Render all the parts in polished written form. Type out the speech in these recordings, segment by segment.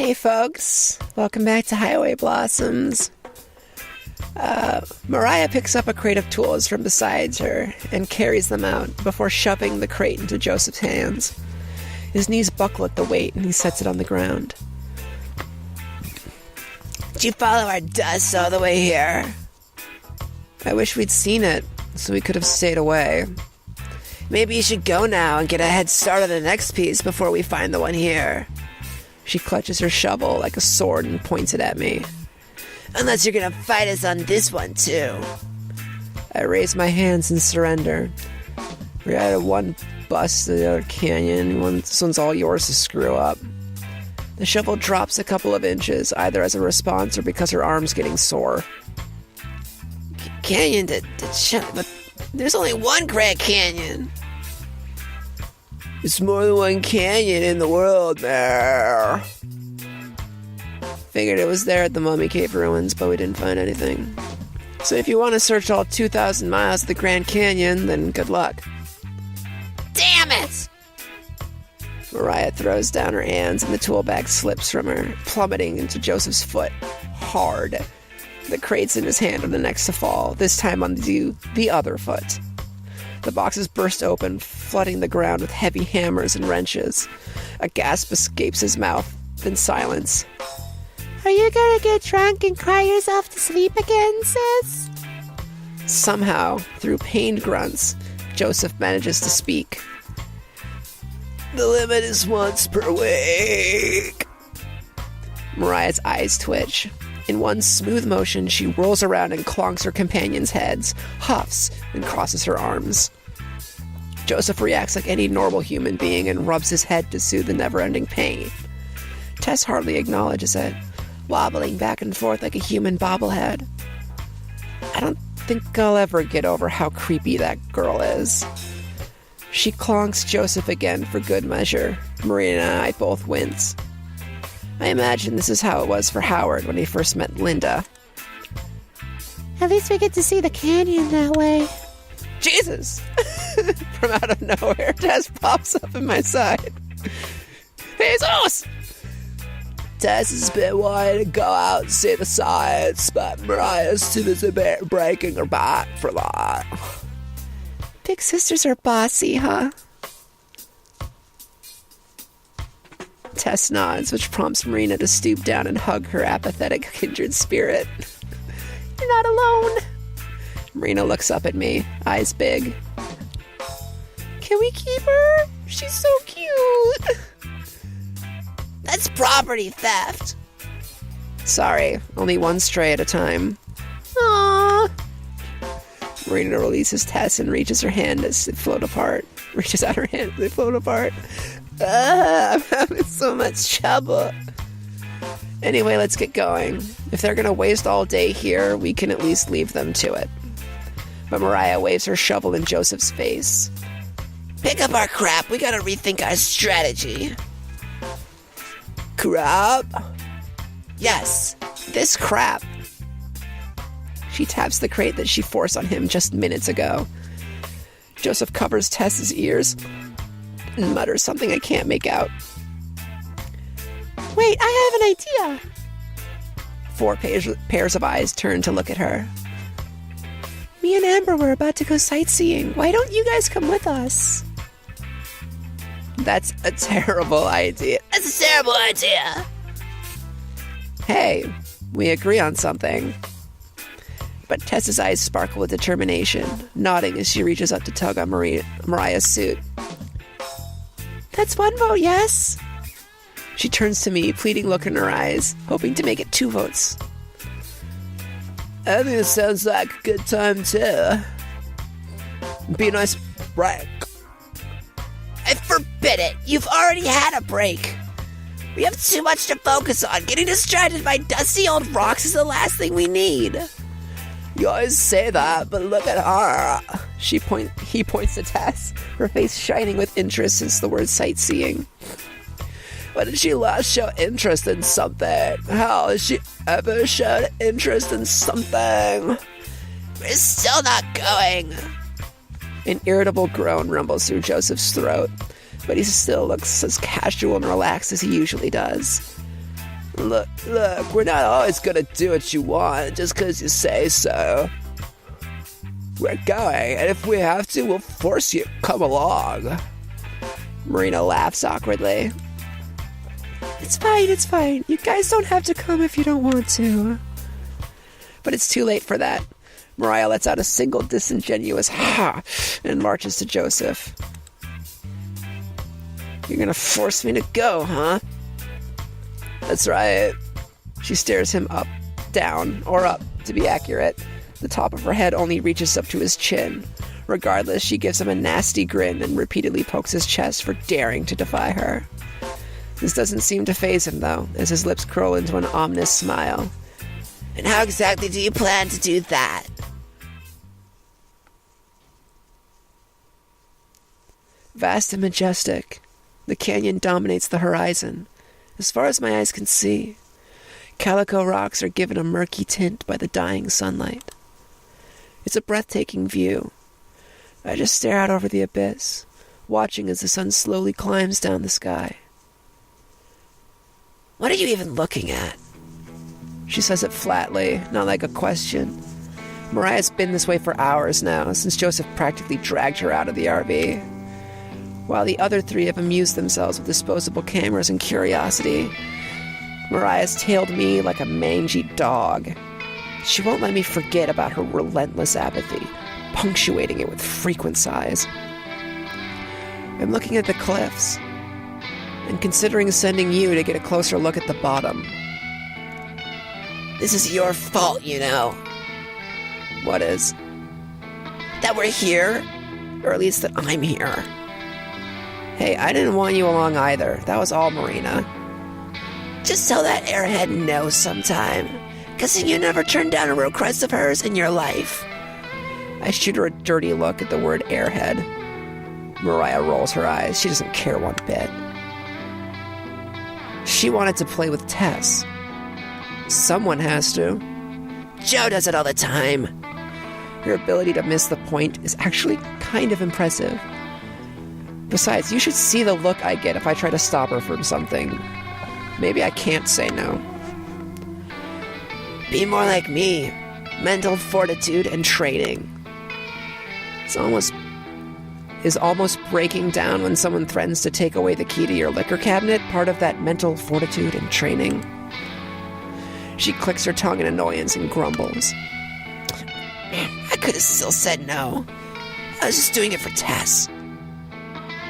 Hey folks, welcome back to Highway Blossoms. Mariah picks up a crate of tools from beside her and carries them out before shoving the crate into Joseph's hands. His knees buckle at the weight and he sets it on the ground. Did you follow our dust all the way here? I wish we'd seen it, so we could have stayed away. Maybe you should go now and get a head start on the next piece before we find the one here. She clutches her shovel like a sword and points it at me. Unless you're gonna fight us on this one, too. I raise my hands and surrender. We had one bust to the other canyon. This one's all yours to screw up. The shovel drops a couple of inches, either as a response or because her arm's getting sore. Canyon but there's only one Grand Canyon. It's more than one canyon in the world there. Figured it was there at the Mummy Cave ruins, but we didn't find anything. So if you want to search all 2,000 miles of the Grand Canyon, then good luck. Damn it! Mariah throws down her hands and the tool bag slips from her, plummeting into Joseph's foot. Hard. The crates in his hand are the next to fall, this time on the other foot. The boxes burst open, flooding the ground with heavy hammers and wrenches. A gasp escapes his mouth, then silence. Are you gonna get drunk and cry yourself to sleep again, sis? Somehow, through pained grunts, Joseph manages to speak. The limit is once per week. Mariah's eyes twitch. In one smooth motion, she rolls around and clonks her companions' heads, huffs, and crosses her arms. Joseph reacts like any normal human being and rubs his head to soothe the never-ending pain. Tess hardly acknowledges it, wobbling back and forth like a human bobblehead. I don't think I'll ever get over how creepy that girl is. She clonks Joseph again for good measure. Marina and I both wince. I imagine this is how it was for Howard when he first met Linda. At least we get to see the canyon that way. Jesus! From out of nowhere, Tess pops up in my side. Jesus! Tess has been wanting to go out and see the sights, but Mariah's too busy breaking her back for that. Big sisters are bossy, huh? Tess nods, which prompts Marina to stoop down and hug her apathetic, kindred spirit. You're not alone. Marina looks up at me, eyes big. Can we keep her? She's so cute. That's property theft. Sorry, only one stray at a time. Aww. Marina releases Tess and reaches her hand as they float apart. Reaches out her hand as they float apart. I'm having so much trouble. Anyway, let's get going. If they're gonna waste all day here, we can at least leave them to it. But Mariah waves her shovel in Joseph's face. Pick up our crap. We gotta rethink our strategy. Crap? Yes, this crap. She taps the crate that she forced on him just minutes ago. Joseph covers Tess's ears and mutters something I can't make out. Wait, I have an idea. 4 pairs of eyes turn to look at her. Me and Amber were about to go sightseeing. Why don't you guys come with us? That's a terrible idea. That's a terrible idea. Hey, we agree on something. But Tess's eyes sparkle with determination, nodding as she reaches up to tug on Mariah's suit. That's one vote, yes? She turns to me, pleading look in her eyes, hoping to make it 2 votes. I think it sounds like a good time, too. Be a nice break. I forbid it. You've already had a break. We have too much to focus on. Getting distracted by dusty old rocks is the last thing we need. You always say that, but look at her. He points to Tess, her face shining with interest since the word sightseeing. When did she last show interest in something? How has she ever showed interest in something? We're still not going. An irritable groan rumbles through Joseph's throat, but he still looks as casual and relaxed as he usually does. Look, we're not always gonna do what you want just because you say so. We're going, and if we have to, we'll force you to come along. Marina laughs awkwardly. It's fine. You guys don't have to come if you don't want to. But it's too late for that. Mariah lets out a single disingenuous ha and marches to Joseph. You're gonna force me to go, huh? That's right. She stares him up, down, or up, to be accurate. The top of her head only reaches up to his chin. Regardless, she gives him a nasty grin and repeatedly pokes his chest for daring to defy her. This doesn't seem to faze him, though, as his lips curl into an ominous smile. And how exactly do you plan to do that? Vast and majestic, the canyon dominates the horizon, as far as my eyes can see. Calico rocks are given a murky tint by the dying sunlight. It's a breathtaking view. I just stare out over the abyss, watching as the sun slowly climbs down the sky. What are you even looking at? She says it flatly, not like a question. Mariah's been this way for hours now, since Joseph practically dragged her out of the RV. While the other three have amused themselves with disposable cameras and curiosity, Mariah's tailed me like a mangy dog. She won't let me forget about her relentless apathy, punctuating it with frequent sighs. I'm looking at the cliffs, and considering sending you to get a closer look at the bottom. This is your fault, you know. What is? That we're here, or at least that I'm here. Hey, I didn't want you along either. That was all Marina. Just tell that airhead no sometime, because you never turned down a request of hers in your life. I shoot her a dirty look at the word airhead. Mariah rolls her eyes. She doesn't care one bit. She wanted to play with Tess. Someone has to. Joe does it all the time. Your ability to miss the point is actually kind of impressive. Besides, you should see the look I get if I try to stop her from something. Maybe I can't say no. Be more like me. Mental fortitude and training. Is almost breaking down when someone threatens to take away the key to your liquor cabinet part of that mental fortitude and training? She clicks her tongue in annoyance and grumbles. I could have still said no. I was just doing it for Tess.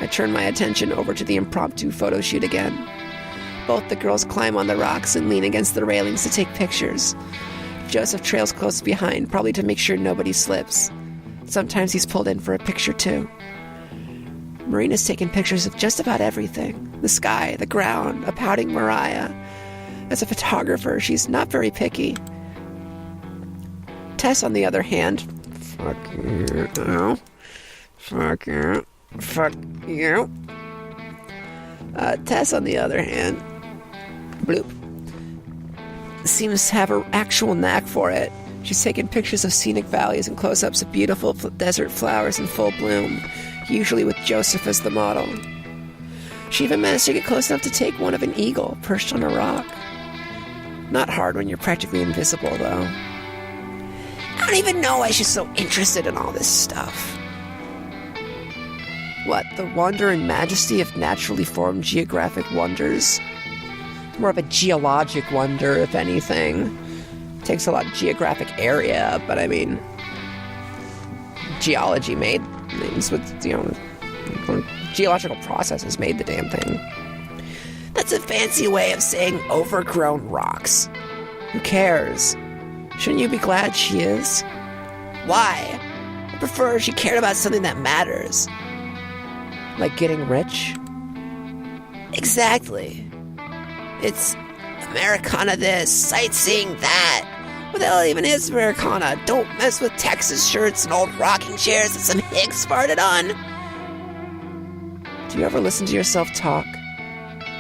I turn my attention over to the impromptu photo shoot again. Both the girls climb on the rocks and lean against the railings to take pictures. Joseph trails close behind, probably to make sure nobody slips. Sometimes he's pulled in for a picture too. Marina's taken pictures of just about everything. The sky, the ground, a pouting Mariah. As a photographer, she's not very picky. Tess, on the other hand... Fuck you. Tess, on the other hand... Bloop. Seems to have an actual knack for it. She's taken pictures of scenic valleys and close-ups of beautiful desert flowers in full bloom, usually with Joseph as the model. She even managed to get close enough to take one of an eagle perched on a rock. Not hard when you're practically invisible, though. I don't even know why she's so interested in all this stuff. What, the wonder and majesty of naturally formed geographic wonders? More of a geologic wonder, if anything. Takes a lot of geographic area, but I mean, geology made things with, geological processes made the damn thing. That's a fancy way of saying overgrown rocks. Who cares? Shouldn't you be glad she is? Why? I prefer she cared about something that matters. Like getting rich? Exactly. It's Americana this, sightseeing that. What the hell even is Americana? Don't mess with Texas shirts and old rocking chairs that some hicks farted on. Do you ever listen to yourself talk?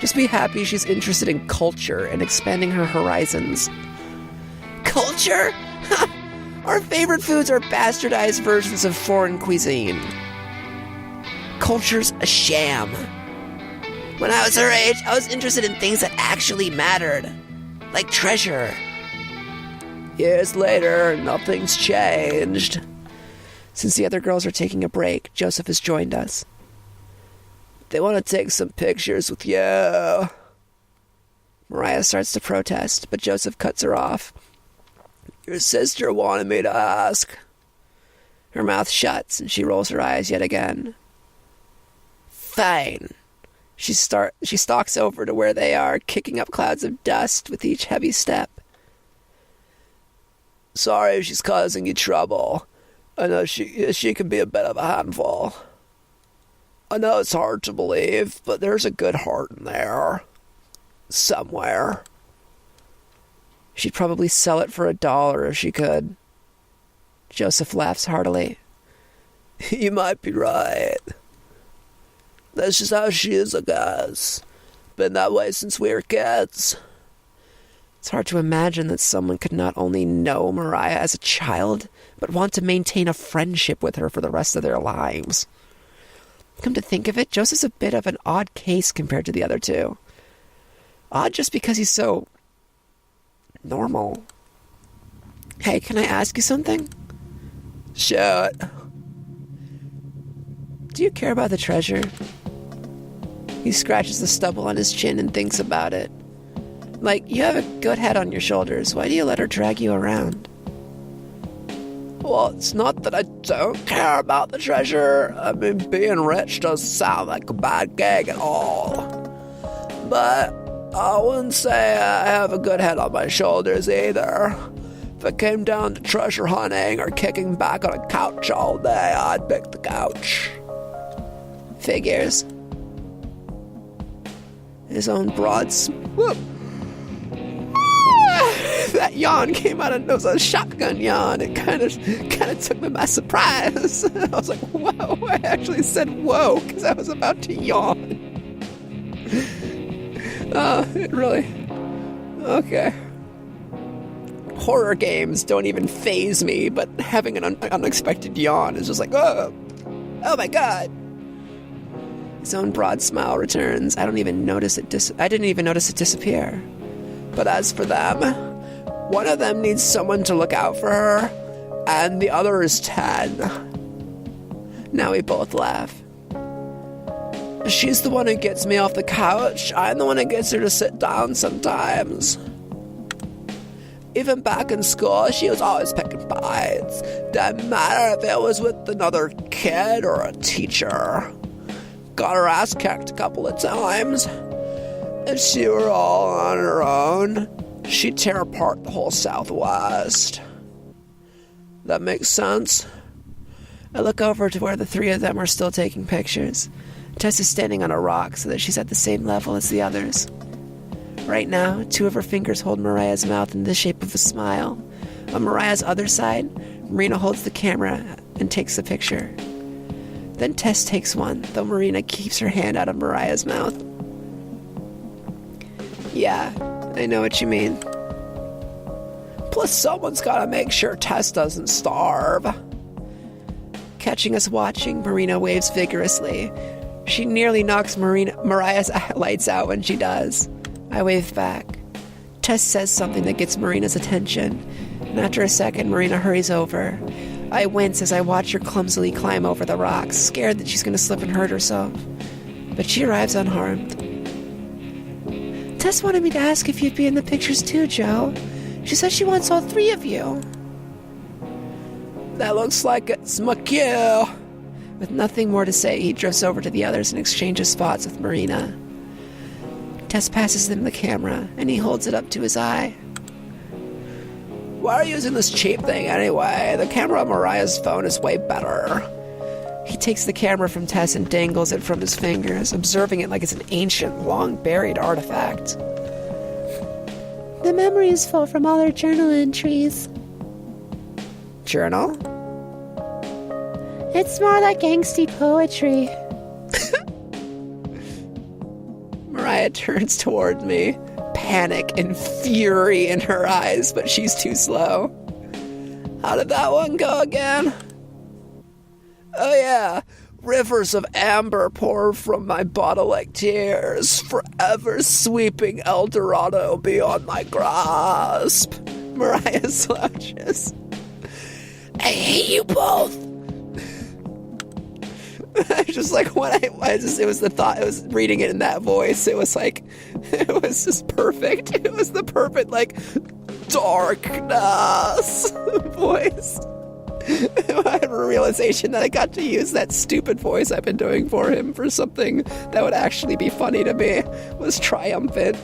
Just be happy she's interested in culture and expanding her horizons. Culture? Our favorite foods are bastardized versions of foreign cuisine. Culture's a sham. When I was her age, I was interested in things that actually mattered. Like treasure. Years later, nothing's changed. Since the other girls are taking a break, Joseph has joined us. They want to take some pictures with you. Mariah starts to protest, but Joseph cuts her off. Your sister wanted me to ask. Her mouth shuts, and she rolls her eyes yet again. Fine. She stalks over to where they are, kicking up clouds of dust with each heavy step. Sorry if she's causing you trouble. I know she can be a bit of a handful. I know it's hard to believe, but there's a good heart in there. Somewhere. She'd probably sell it for $1 if she could. Joseph laughs heartily. You might be right. That's just how she is, I guess. Been that way since we were kids. It's hard to imagine that someone could not only know Mariah as a child, but want to maintain a friendship with her for the rest of their lives. Come to think of it, Joseph's a bit of an odd case compared to the other two. Odd just because he's so normal. Hey, can I ask you something? Sure. Do you care about the treasure? He scratches the stubble on his chin and thinks about it. Like, you have a good head on your shoulders. Why do you let her drag you around? Well, it's not that I don't care about the treasure. I mean, being rich doesn't sound like a bad gig at all. But I wouldn't say I have a good head on my shoulders either. If it came down to treasure hunting or kicking back on a couch all day, I'd pick the couch. Figures. His own broad whoop. That yawn came out and it was a shotgun yawn. It kind of took me by surprise. I was like, whoa. I actually said whoa because I was about to yawn. It really... Okay. Horror games don't even faze me, but having an unexpected yawn is just like, oh my god. His own broad smile returns. I didn't even notice it disappear. But as for them, one of them needs someone to look out for her, and the other is 10. Now we both laugh. She's the one who gets me off the couch. I'm the one who gets her to sit down sometimes. Even back in school, she was always picking fights. Didn't matter if it was with another kid or a teacher. Got her ass kicked a couple of times. If she were all on her own, she'd tear apart the whole Southwest. That makes sense? I look over to where the three of them are still taking pictures. Tess is standing on a rock so that she's at the same level as the others. Right now, two of her fingers hold Mariah's mouth in the shape of a smile. On Mariah's other side, Marina holds the camera and takes the picture. Then Tess takes one, though Marina keeps her hand out of Mariah's mouth. Yeah, I know what you mean. Plus, someone's gotta make sure Tess doesn't starve. Catching us watching, Marina waves vigorously. She nearly knocks Mariah's lights out when she does. I wave back. Tess says something that gets Marina's attention, and after a second, Marina hurries over. I wince as I watch her clumsily climb over the rocks, scared that she's going to slip and hurt herself. But she arrives unharmed. Tess wanted me to ask if you'd be in the pictures too, Joe. She says she wants all three of you. That looks like it's my cue. With nothing more to say, he drifts over to the others and exchanges spots with Marina. Tess passes him the camera, and he holds it up to his eye. Why are you using this cheap thing anyway? The camera on Mariah's phone is way better. He takes the camera from Tess and dangles it from his fingers, observing it like it's an ancient, long-buried artifact. The memory is full from all her journal entries. Journal? It's more like angsty poetry. Mariah turns toward me, panic and fury in her eyes, but she's too slow. How did that one go again? Oh yeah, Rivers of amber pour from my bottle like tears, forever sweeping El Dorado beyond my grasp. Mariah slouches. I hate you both. I just like when it was the thought. I was reading it in that voice. It was like, it was just perfect. It was the perfect like darkness voice. I had a realization that I got to use that stupid voice I've been doing for him for something that would actually be funny to me. It was triumphant.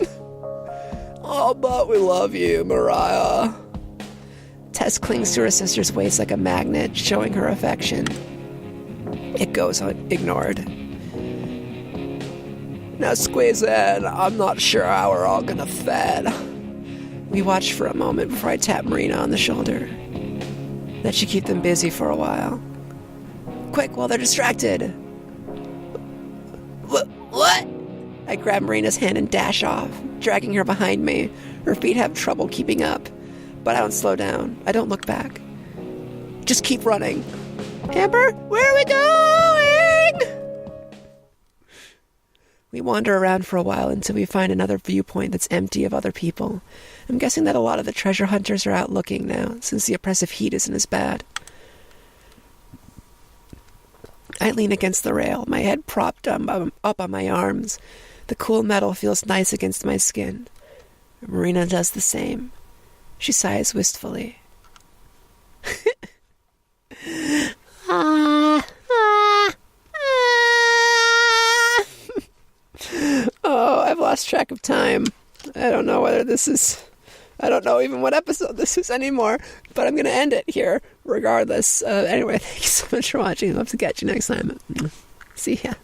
Oh, but we love you, Mariah. Tess clings to her sister's waist like a magnet, showing her affection. It goes ignored. Now squeeze in. I'm not sure how we're all gonna fed. We watch for a moment before I tap Marina on the shoulder. That should keep them busy for a while. Quick, while they're distracted. What? I grab Marina's hand and dash off, dragging her behind me. Her feet have trouble keeping up, but I don't slow down. I don't look back. Just keep running. Amber, where are we going? We wander around for a while until we find another viewpoint that's empty of other people. I'm guessing that a lot of the treasure hunters are out looking now, since the oppressive heat isn't as bad. I lean against the rail, my head propped up on my arms. The cool metal feels nice against my skin. Marina does the same. She sighs wistfully. Oh, I've lost track of time. I don't know I don't know even what episode this is anymore, but I'm going to end it here regardless. Anyway, thank you so much for watching. I'd love to catch you next time. See ya.